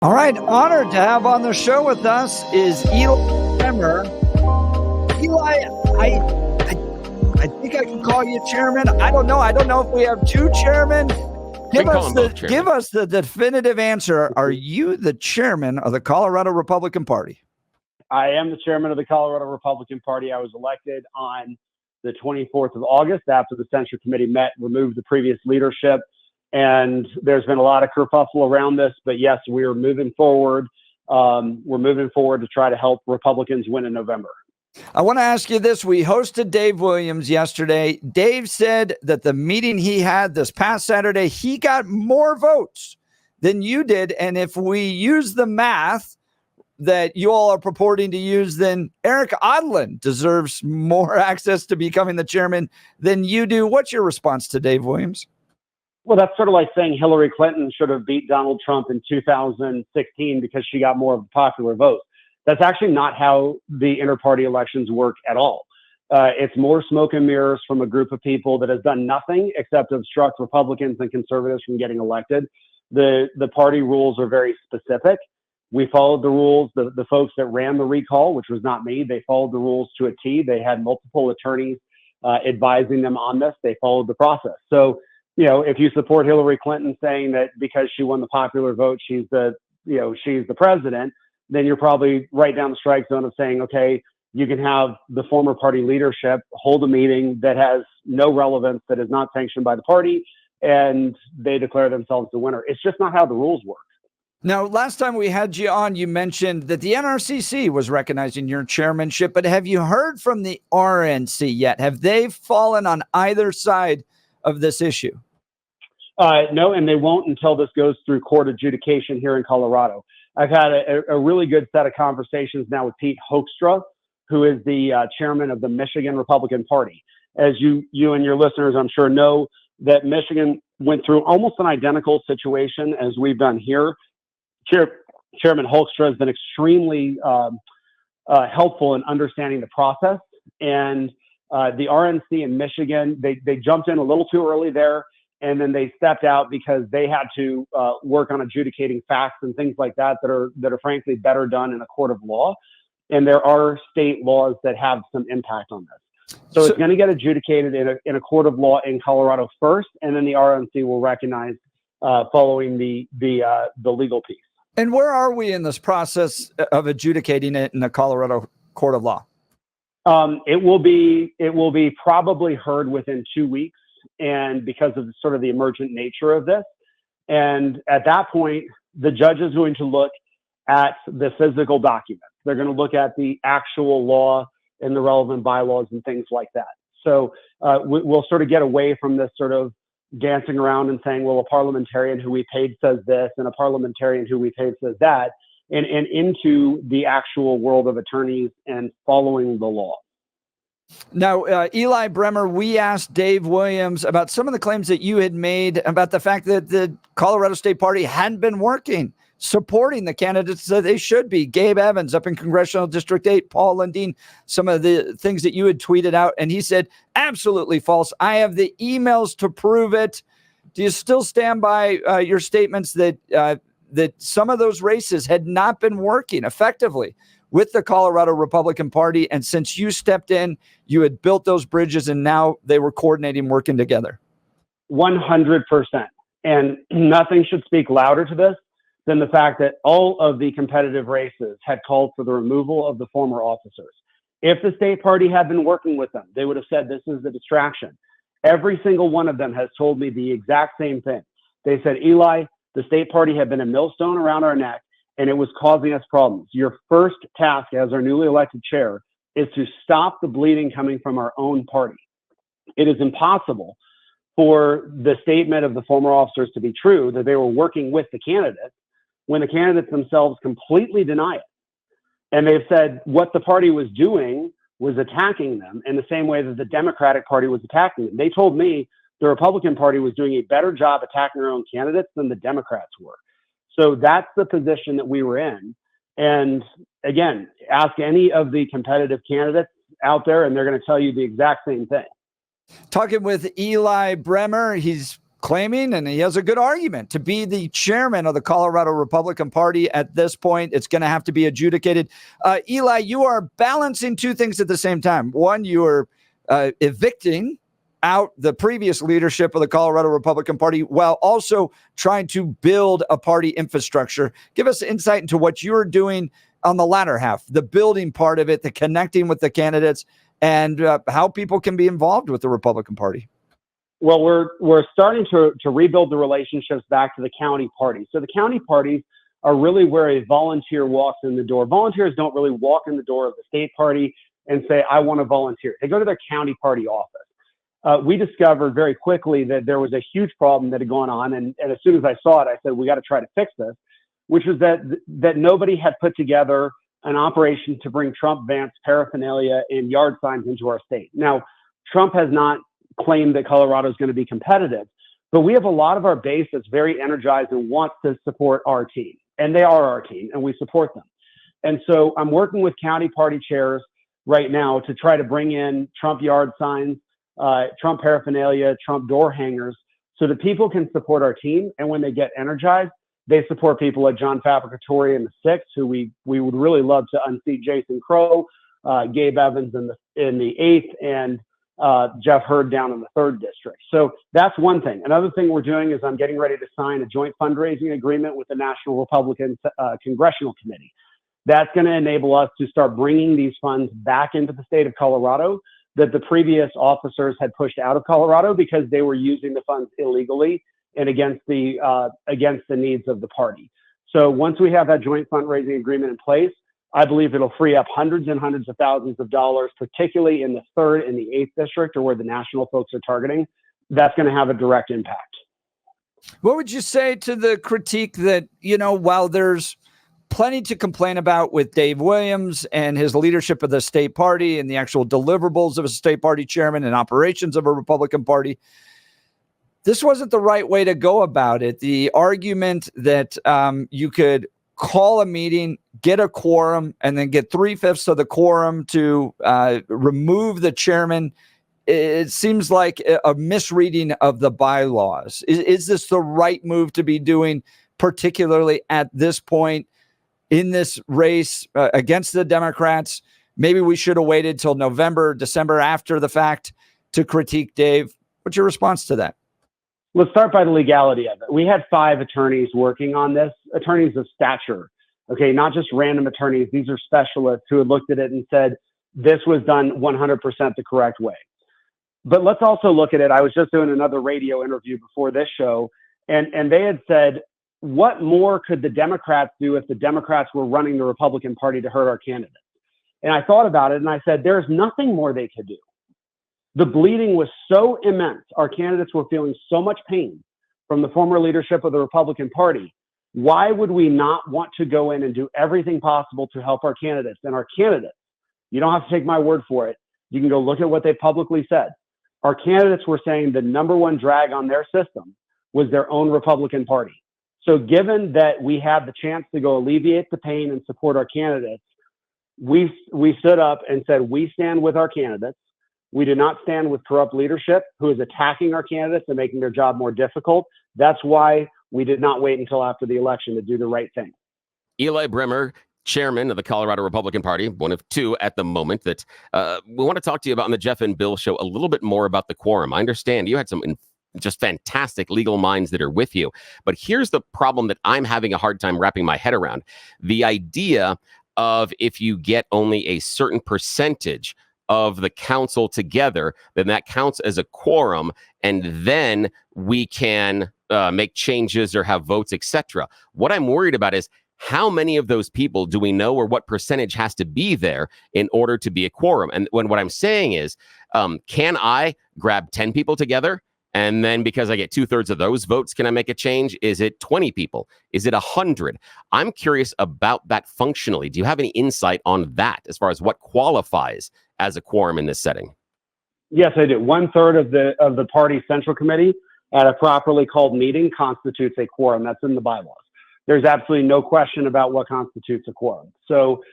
All right, honored to have on the show with us is Eli Bremer. Eli, I think I can call you chairman. I don't know. I don't know if we have two chairmen. Give us the definitive answer. Are you the chairman of the Colorado Republican Party? I am the chairman of the Colorado Republican Party. I was elected on the 24th of August after the Central Committee met, removed the previous leadership. And there's been a lot of kerfuffle around this, but yes, we are moving forward. We're moving forward to try to help Republicans win in November. I want to ask you this. We hosted Dave Williams yesterday. Dave said that the meeting he had this past Saturday, he got more votes than you did. And if we use the math that you all are purporting to use, then Eric Odlin deserves more access to becoming the chairman than you do. What's your response to Dave Williams? Well, that's sort of like saying Hillary Clinton should have beat Donald Trump in 2016 because she got more of the popular vote. That's actually not how the inter-party elections work at all. It's more smoke and mirrors from a group of people that has done nothing except obstruct Republicans and conservatives from getting elected. The party rules are very specific. We followed the rules. The folks that ran the recall, which was not me, they followed the rules to a T. They had multiple attorneys advising them on this. They followed the process. So, you know, if you support Hillary Clinton saying that because she won the popular vote, she's the president, then you're probably right down the strike zone of saying, okay, you can have the former party leadership hold a meeting that has no relevance, that is not sanctioned by the party, and they declare themselves the winner. It's just not how the rules work. Now, last time we had you on, you mentioned that the NRCC was recognizing your chairmanship, but have you heard from the RNC yet? Have they fallen on either side of this issue? No, and they won't until this goes through court adjudication here in Colorado. I've had a really good set of conversations now with Pete Hoekstra, who is the chairman of the Michigan Republican Party. As you and your listeners, I'm sure, know that Michigan went through almost an identical situation as we've done here. Chairman Hoekstra has been extremely helpful in understanding the process. And the RNC in Michigan, they jumped in a little too early there, and then they stepped out because they had to work on adjudicating facts and things like that that are frankly better done in a court of law. And there are state laws that have some impact on this. So it's going to get adjudicated in a court of law in Colorado first, and then the RNC will recognize following the legal piece. And where are we in this process of adjudicating it in the Colorado court of law? It will be probably heard within 2 weeks, and because of sort of the emergent nature of this. And at that point, the judge is going to look at the physical documents. They're going to look at the actual law and the relevant bylaws and things like that. So we'll sort of get away from this sort of dancing around and saying, well, a parliamentarian who we paid says this and a parliamentarian who we paid says that, and into the actual world of attorneys and following the law. Now, Eli Bremer, we asked Dave Williams about some of the claims that you had made about the fact that the Colorado State Party hadn't been working, supporting the candidates that they should be. Gabe Evans up in Congressional District 8, Paul Lundeen, some of the things that you had tweeted out. And he said, absolutely false. I have the emails to prove it. Do you still stand by your statements that some of those races had not been working effectively with the Colorado Republican Party, and since you stepped in, you had built those bridges, and now they were coordinating, working together? 100%. And nothing should speak louder to this than the fact that all of the competitive races had called for the removal of the former officers. If the state party had been working with them, they would have said this is a distraction. Every single one of them has told me the exact same thing. They said, Eli, the state party had been a millstone around our neck, and it was causing us problems. Your first task as our newly elected chair is to stop the bleeding coming from our own party. It is impossible for the statement of the former officers to be true, that they were working with the candidates, when the candidates themselves completely deny it. And they've said what the party was doing was attacking them in the same way that the Democratic Party was attacking them. They told me the Republican Party was doing a better job attacking their own candidates than the Democrats were. So that's the position that we were in. And again, ask any of the competitive candidates out there, and they're going to tell you the exact same thing. Talking with Eli Bremer, he's claiming, and he has a good argument, to be the chairman of the Colorado Republican Party at this point. It's going to have to be adjudicated. Eli, you are balancing two things at the same time. One, you are evicting out the previous leadership of the Colorado Republican Party while also trying to build a party infrastructure. Give us insight into what you're doing on the latter half, the building part of it, the connecting with the candidates, and how people can be involved with the Republican Party. Well, we're starting to rebuild the relationships back to the county parties. So the county parties are really where a volunteer walks in the door. Volunteers don't really walk in the door of the state party and say, I want to volunteer. They go to their county party office. We discovered very quickly that there was a huge problem that had gone on. And as soon as I saw it, I said, we got to try to fix this, which was that nobody had put together an operation to bring Trump Vance paraphernalia and yard signs into our state. Now, Trump has not claimed that Colorado is going to be competitive, but we have a lot of our base that's very energized and wants to support our team, and they are our team, and we support them. And so I'm working with county party chairs right now to try to bring in Trump yard signs, Trump paraphernalia, Trump door hangers, so that people can support our team. And when they get energized, they support people like John Fabricatore in the 6th, who we would really love to unseat Jason Crow, Gabe Evans in the 8th, and Jeff Hurd down in the 3rd district. So that's one thing. Another thing we're doing is I'm getting ready to sign a joint fundraising agreement with the National Republican Congressional Committee. That's going to enable us to start bringing these funds back into the state of Colorado that the previous officers had pushed out of Colorado because they were using the funds illegally and against the needs of the party. So once we have that joint fundraising agreement in place, I believe it'll free up hundreds and hundreds of thousands of dollars, particularly in the 3rd and the 8th district, or where the national folks are targeting. That's going to have a direct impact. What would you say to the critique that, while there's plenty to complain about with Dave Williams and his leadership of the state party and the actual deliverables of a state party chairman and operations of a Republican Party, this wasn't the right way to go about it? The argument that you could call a meeting, get a quorum, and then get 3/5 of the quorum to remove the chairman. It seems like a misreading of the bylaws. Is this the right move to be doing, particularly at this point in this race against the Democrats? Maybe we should have waited till November, December after the fact to critique Dave. What's your response to that? Let's start by the legality of it. We had 5 attorneys working on this, attorneys of stature, okay, not just random attorneys. These are specialists who had looked at it and said, this was done 100% the correct way. But let's also look at it. I was just doing another radio interview before this show, and they had said, what more could the Democrats do if the Democrats were running the Republican Party to hurt our candidates? And I thought about it, and I said, there's nothing more they could do. The bleeding was so immense. Our candidates were feeling so much pain from the former leadership of the Republican Party. Why would we not want to go in and do everything possible to help our candidates? And our candidates, you don't have to take my word for it. You can go look at what they publicly said. Our candidates were saying the number one drag on their system was their own Republican Party. So given that we had the chance to go alleviate the pain and support our candidates, we stood up and said, we stand with our candidates. We do not stand with corrupt leadership who is attacking our candidates and making their job more difficult. That's why we did not wait until after the election to do the right thing. Eli Bremer, chairman of the Colorado Republican Party, one of 2 at the moment, that we want to talk to you about on the Jeff and Bill show a little bit more about the quorum. I understand you had some just fantastic legal minds that are with you, but here's the problem that I'm having a hard time wrapping my head around. The idea of if you get only a certain percentage of the council together, then that counts as a quorum, and then we can make changes or have votes, etc. What I'm worried about is how many of those people do we know, or what percentage has to be there in order to be a quorum? And what I'm saying is, can I grab 10 people together? And then because I get 2/3 of those votes, can I make a change? Is it 20 people? Is it 100? I'm curious about that functionally. Do you have any insight on that as far as what qualifies as a quorum in this setting? Yes, I do. 1/3 of the party central committee at a properly called meeting constitutes a quorum. That's in the bylaws. There's absolutely no question about what constitutes a quorum. So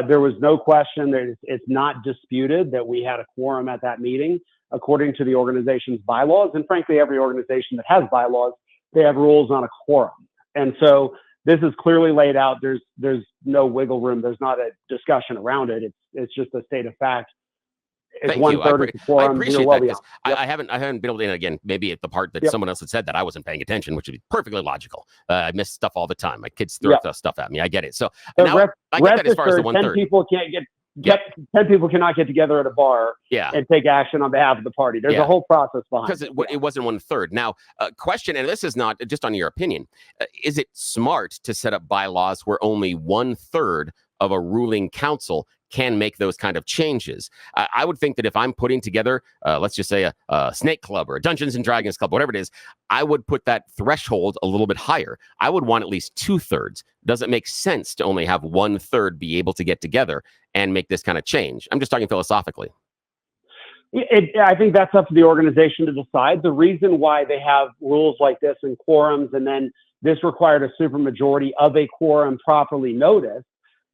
there was no question. It's not disputed that we had a quorum at that meeting. according to the organization's bylaws. And frankly, every organization that has bylaws, they have rules on a quorum. And so this is clearly laid out. There's no wiggle room. There's not a discussion around it. It's just a state of fact. It's Thank you. I 1/3 of the quorum. appreciate Well that, because yep. I haven't been able to, and again, maybe at the part that Yep. someone else had said that I wasn't paying attention, which would be perfectly logical. I miss stuff all the time. My kids throw stuff at me. I get it. So now I get that as far as the 1/3. 10 people can't get 10 people cannot get together at a bar and take action on behalf of the party. There's a whole process behind it. Because it wasn't 1/3. Now, question, and this is not just on your opinion, is it smart to set up bylaws where only 1/3 of a ruling council can make those kind of changes? I would think that if I'm putting together, let's just say a snake club or a Dungeons and Dragons club, whatever it is, I would put that threshold a little bit higher. I would want at least 2/3. Does it make sense to only have 1/3 be able to get together and make this kind of change? I'm just talking philosophically. I think that's up to the organization to decide. The reason why they have rules like this and quorums, and then this required a supermajority of a quorum properly noticed,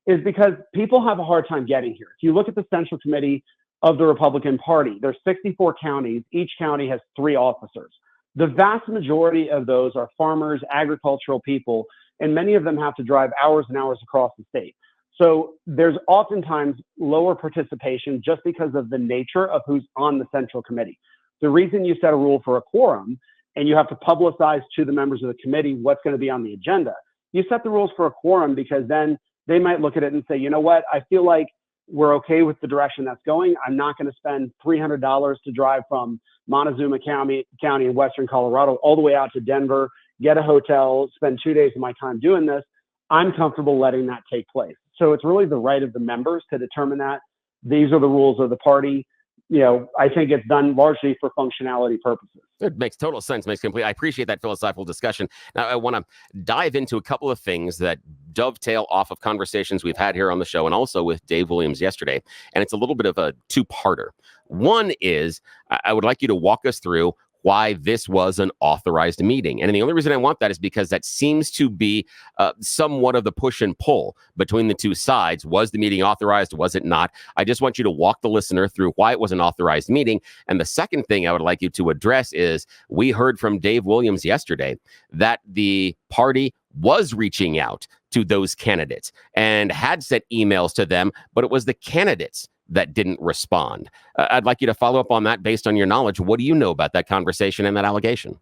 is because people have a hard time getting here. If you look at the Central Committee of the Republican Party, there's 64 counties. Each county has 3 officers. The vast majority of those are farmers, agricultural people, and many of them have to drive hours and hours across the state. So there's oftentimes lower participation just because of the nature of who's on the Central Committee. The reason you set a rule for a quorum and you have to publicize to the members of the committee what's going to be on the agenda, you set the rules for a quorum because then they might look at it and say, you know what, I feel like we're okay with the direction that's going. I'm not going to spend $300 to drive from Montezuma County in Western Colorado all the way out to Denver, get a hotel, spend 2 days of my time doing this. I'm comfortable letting that take place. So it's really the right of the members to determine that. These are the rules of the party. You know, I think it's done largely for functionality purposes. It makes total sense. Makes complete. I appreciate that philosophical discussion. Now, I want to dive into a couple of things that dovetail off of conversations we've had here on the show and also with Dave Williams yesterday. And it's a little bit of a two-parter. One is I would like you to walk us through why this was an authorized meeting. And the only reason I want that is because that seems to be somewhat of the push and pull between the two sides. Was the meeting authorized? Was it not? I just want you to walk the listener through why it was an authorized meeting. And the second thing I would like you to address is we heard from Dave Williams yesterday that the party was reaching out to those candidates and had sent emails to them, but it was the candidates that didn't respond. I'd like you to follow up on that based on your knowledge. What do you know about that conversation and that allegation?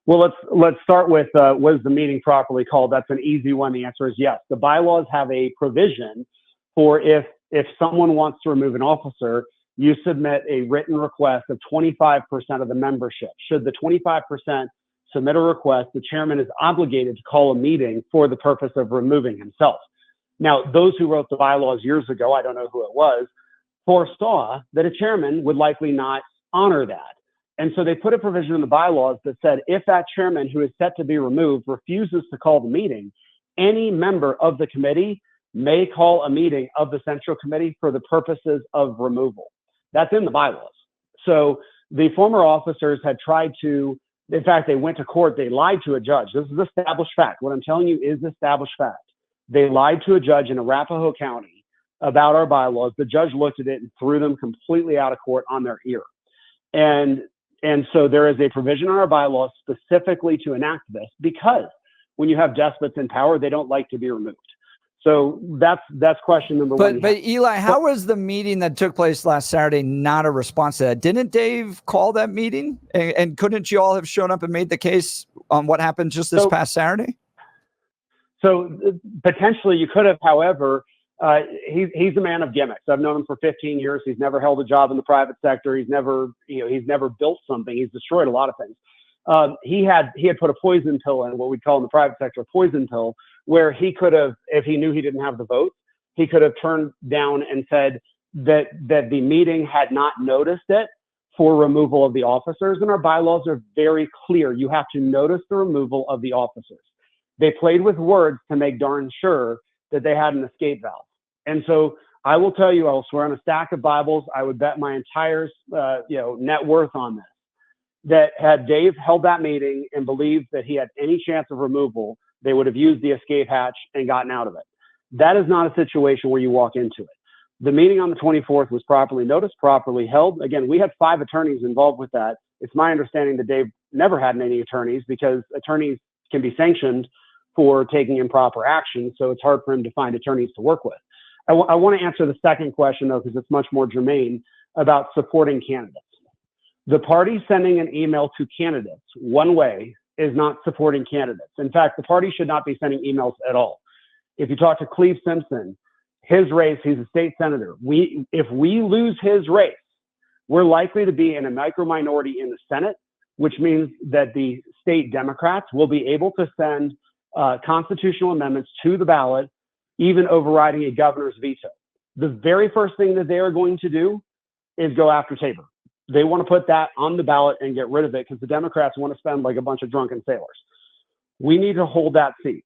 Well, let's start with was the meeting properly called? That's an easy one. The answer is yes. The bylaws have a provision for if someone wants to remove an officer, you submit a written request of 25% of the membership. Should the 25% submit a request, the chairman is obligated to call a meeting for the purpose of removing himself. Now, those who wrote the bylaws years ago, I don't know who it was, foresaw that a chairman would likely not honor that. And so they put a provision in the bylaws that said if that chairman who is set to be removed refuses to call the meeting, any member of the committee may call a meeting of the Central Committee for the purposes of removal. That's in the bylaws. So the former officers had tried to, in fact, they went to court, they lied to a judge. This is established fact. What I'm telling you is established fact. They lied to a judge in Arapahoe County about our bylaws. The judge looked at it and threw them completely out of court on their ear. And so there is a provision in our bylaws specifically to enact this because when you have despots in power, they don't like to be removed. So that's question number one. But Eli, how was the meeting that took place last Saturday not a response to that? Didn't Dave call that meeting? And couldn't you all have shown up and made the case on what happened just this past Saturday? So potentially you could have. However, he's a man of gimmicks. I've known him for 15 years. He's never held a job in the private sector. He's never built something. He's destroyed a lot of things. He had put a poison pill in, what we'd call in the private sector a poison pill, where he could have, if he knew he didn't have the votes, he could have turned down and said that the meeting had not noticed it for removal of the officers. And our bylaws are very clear. You have to notice the removal of the officers. They played with words to make darn sure that they had an escape valve. And so I will tell you, I will swear on a stack of Bibles, I would bet my entire net worth on this, that had Dave held that meeting and believed that he had any chance of removal, they would have used the escape hatch and gotten out of it. That is not a situation where you walk into it. The meeting on the 24th was properly noticed, properly held. Again, we had 5 attorneys involved with that. It's my understanding that Dave never had any attorneys because attorneys can be sanctioned for taking improper action. So it's hard for him to find attorneys to work with. I want to answer the second question, though, because it's much more germane about supporting candidates. The party sending an email to candidates one way is not supporting candidates. In fact, the party should not be sending emails at all. If you talk to Cleve Simpson, his race, he's a state senator. If we lose his race, we're likely to be in a micro minority in the Senate, which means that the state Democrats will be able to send constitutional amendments to the ballot, even overriding a governor's veto. The very first thing that they are going to do is go after Tabor. They want to put that on the ballot and get rid of it because the Democrats want to spend like a bunch of drunken sailors. We need to hold that seat.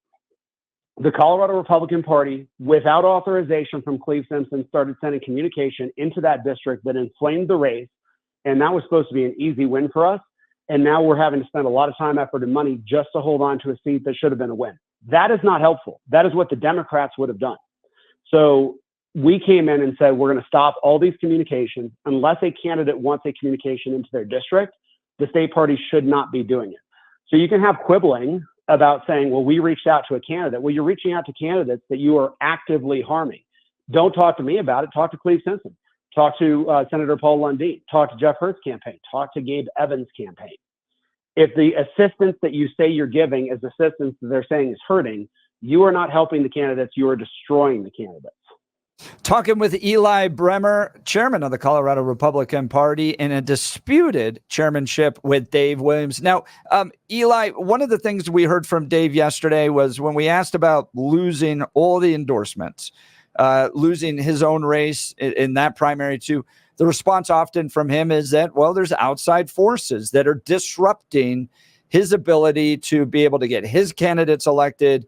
The Colorado Republican Party, without authorization from Cleve Simpson, started sending communication into that district that inflamed the race. And that was supposed to be an easy win for us. And now we're having to spend a lot of time, effort, and money just to hold on to a seat that should have been a win. That is not helpful. That is what the Democrats would have done. So we came in and said, we're going to stop all these communications. Unless a candidate wants a communication into their district, the state party should not be doing it. So you can have quibbling about saying, well, we reached out to a candidate. Well, you're reaching out to candidates that you are actively harming. Don't talk to me about it. Talk to Cleve Simpson. Talk to Senator Paul Lundeen. Talk to Jeff Hurt's campaign. Talk to Gabe Evans' campaign. If the assistance that you say you're giving is assistance that they're saying is hurting, you are not helping the candidates. You are destroying the candidates. Talking with Eli Bremer, chairman of the Colorado Republican Party, in a disputed chairmanship with Dave Williams. Now, Eli, one of the things we heard from Dave yesterday was when we asked about losing all the endorsements, losing his own race in that primary too, the response often from him is that, well, there's outside forces that are disrupting his ability to be able to get his candidates elected,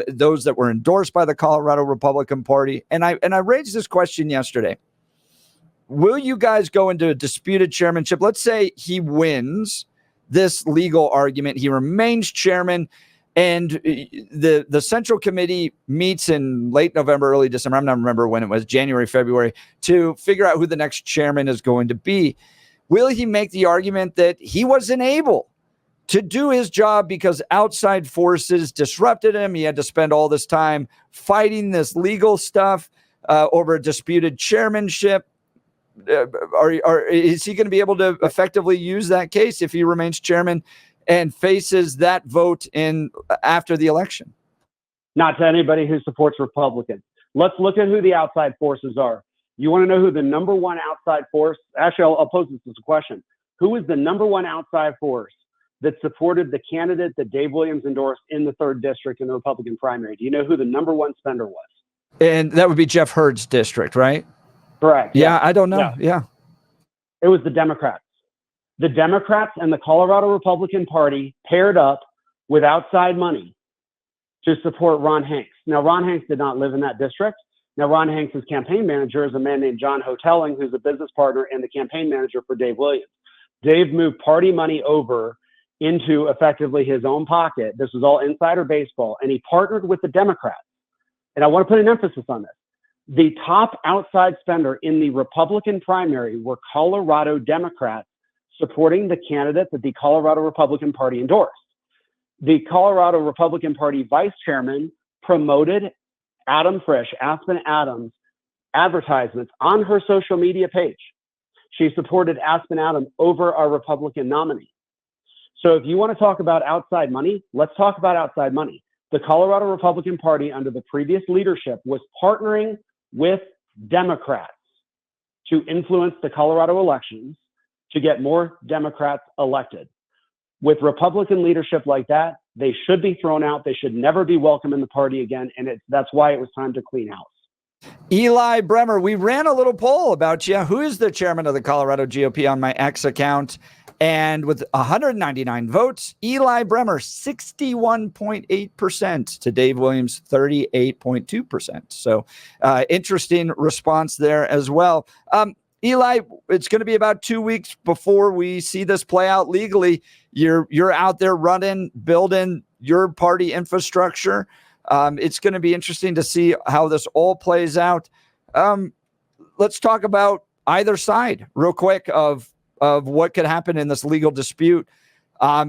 those that were endorsed by the Colorado Republican Party. And I raised this question yesterday. Will you guys go into a disputed chairmanship? Let's say he wins this legal argument. He remains chairman, and the Central Committee meets in late November, early December. I'm not remember when it was, January, February, to figure out who the next chairman is going to be. Will he make the argument that he wasn't able to do his job because outside forces disrupted him? He had to spend all this time fighting this legal stuff over a disputed chairmanship. Is he going to be able to effectively use that case if he remains chairman and faces that vote in after the election? Not to anybody who supports Republicans. Let's look at who the outside forces are. You want to know who the number one outside force? Actually, I'll pose this as a question. Who is the number one outside force that supported the candidate that Dave Williams endorsed in the 3rd district in the Republican primary? Do you know who the number one spender was? And that would be Jeff Hurd's district, right? Correct. Yeah, I don't know. Yeah. It was the Democrats. The Democrats and the Colorado Republican Party paired up with outside money to support Ron Hanks. Now, Ron Hanks did not live in that district. Now, Ron Hanks' campaign manager is a man named John Hotelling, who's a business partner and the campaign manager for Dave Williams. Dave moved party money over into effectively his own pocket. This was all insider baseball, and he partnered with the Democrats. And I want to put an emphasis on this. The top outside spender in the Republican primary were Colorado Democrats supporting the candidate that the Colorado Republican Party endorsed. The Colorado Republican Party vice chairman promoted Adam Frisch, Aspen Adams, advertisements on her social media page. She supported Aspen Adams over our Republican nominee. So if you want to talk about outside money, let's talk about outside money. The Colorado Republican Party under the previous leadership was partnering with Democrats to influence the Colorado elections to get more Democrats elected. With Republican leadership like that, they should be thrown out. They should never be welcome in the party again. And that's why it was time to clean house. Eli Bremer, we ran a little poll about you. Who is the chairman of the Colorado GOP on my X account? And with 199 votes, Eli Bremer, 61.8% to Dave Williams, 38.2%. So interesting response there as well. Eli, it's going to be about 2 weeks before we see this play out legally. You're out there running, building your party infrastructure. It's going to be interesting to see how this all plays out. let's talk about either side real quick of what could happen in this legal dispute.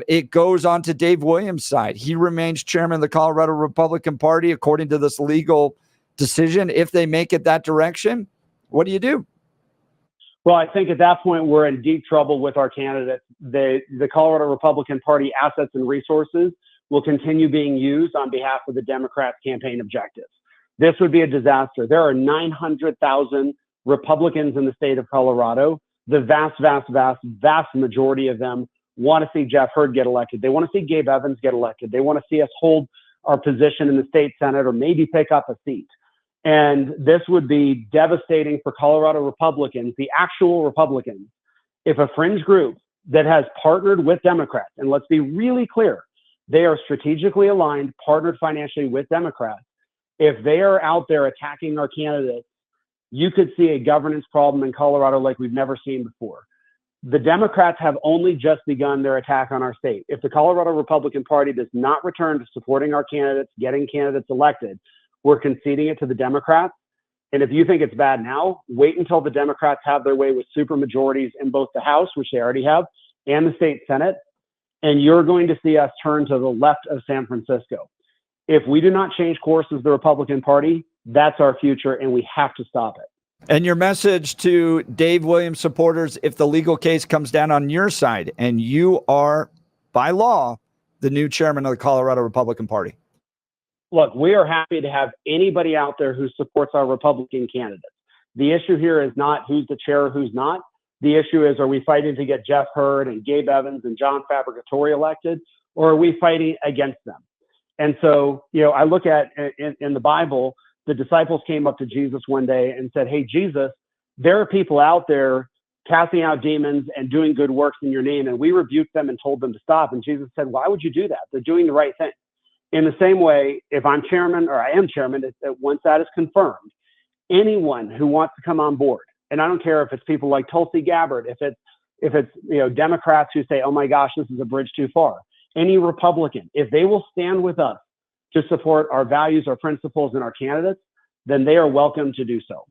It goes on to Dave Williams' side. He remains chairman of the Colorado Republican Party according to this legal decision. If they make it that direction, what do you do? Well, I think at that point, we're in deep trouble with our candidates. The Colorado Republican Party assets and resources will continue being used on behalf of the Democrats' campaign objectives. This would be a disaster. There are 900,000 Republicans in the state of Colorado. The vast majority of them want to see Jeff Hurd get elected. They want to see Gabe Evans get elected. They want to see us hold our position in the state Senate or maybe pick up a seat. And this would be devastating for Colorado Republicans, the actual Republicans, if a fringe group that has partnered with Democrats, and let's be really clear, they are strategically aligned, partnered financially with Democrats. If they are out there attacking our candidates, you could see a governance problem in Colorado like we've never seen before. The Democrats have only just begun their attack on our state. If the Colorado Republican Party does not return to supporting our candidates, getting candidates elected, we're conceding it to the Democrats. And if you think it's bad now, wait until the Democrats have their way with super majorities in both the House, which they already have, and the state Senate. And you're going to see us turn to the left of San Francisco. If we do not change course as the Republican Party, that's our future, and we have to stop it. And your message to Dave Williams supporters, if the legal case comes down on your side and you are, by law, the new chairman of the Colorado Republican Party. Look, we are happy to have anybody out there who supports our Republican candidates. The issue here is not who's the chair or who's not. The issue is, are we fighting to get Jeff Hurd and Gabe Evans and John Fabricatore elected, or are we fighting against them? And so, I look at in the Bible, the disciples came up to Jesus one day and said, "Hey, Jesus, there are people out there casting out demons and doing good works in your name." And we rebuked them and told them to stop. And Jesus said, "Why would you do that? They're doing the right thing." In the same way, if I'm chairman, or I am chairman, once that is confirmed, anyone who wants to come on board, and I don't care if it's people like Tulsi Gabbard, if it's Democrats who say, "Oh my gosh, this is a bridge too far," any Republican, if they will stand with us to support our values, our principles, and our candidates, then they are welcome to do so.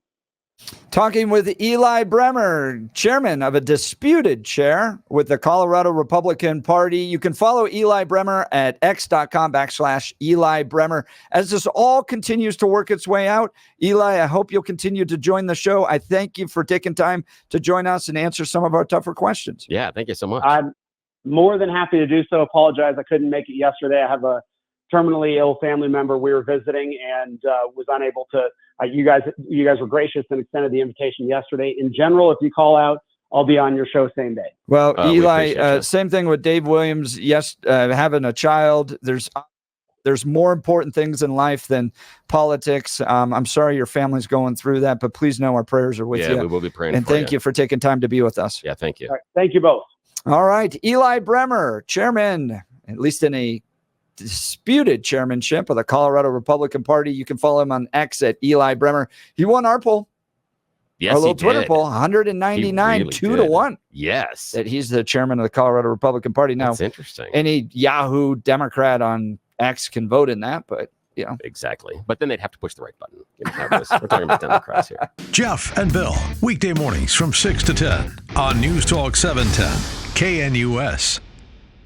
Talking with Eli Bremer, chairman of a disputed chair with the Colorado Republican Party. You can follow Eli Bremer at x.com/Eli Bremer. As this all continues to work its way out, Eli, I hope you'll continue to join the show. I thank you for taking time to join us and answer some of our tougher questions. Yeah, thank you so much. I'm more than happy to do so. Apologize, I couldn't make it yesterday. I have a terminally ill family member we were visiting and was unable to. You guys were gracious and extended the invitation yesterday. In general, if you call out, I'll be on your show same day. Well, Eli, same thing with Dave Williams. Yes, having a child. There's more important things in life than politics. I'm sorry your family's going through that, but please know our prayers are with you. Yeah, we will be praying. And thank you for taking time to be with us. Yeah, thank you. All right, thank you both. All right, Eli Bremer, chairman, at least in a disputed chairmanship of the Colorado Republican Party. You can follow him on X at Eli Bremer. He won our poll. Yes, our little he Twitter did. poll, 199, really 2-1. Yes. That he's the chairman of the Colorado Republican Party. Now, that's interesting. Any Yahoo Democrat on X can vote in that, but Exactly. But then they'd have to push the right button. We're talking about Democrats here. Jeff and Bill, weekday mornings from 6 to 10 on News Talk 710, KNUS.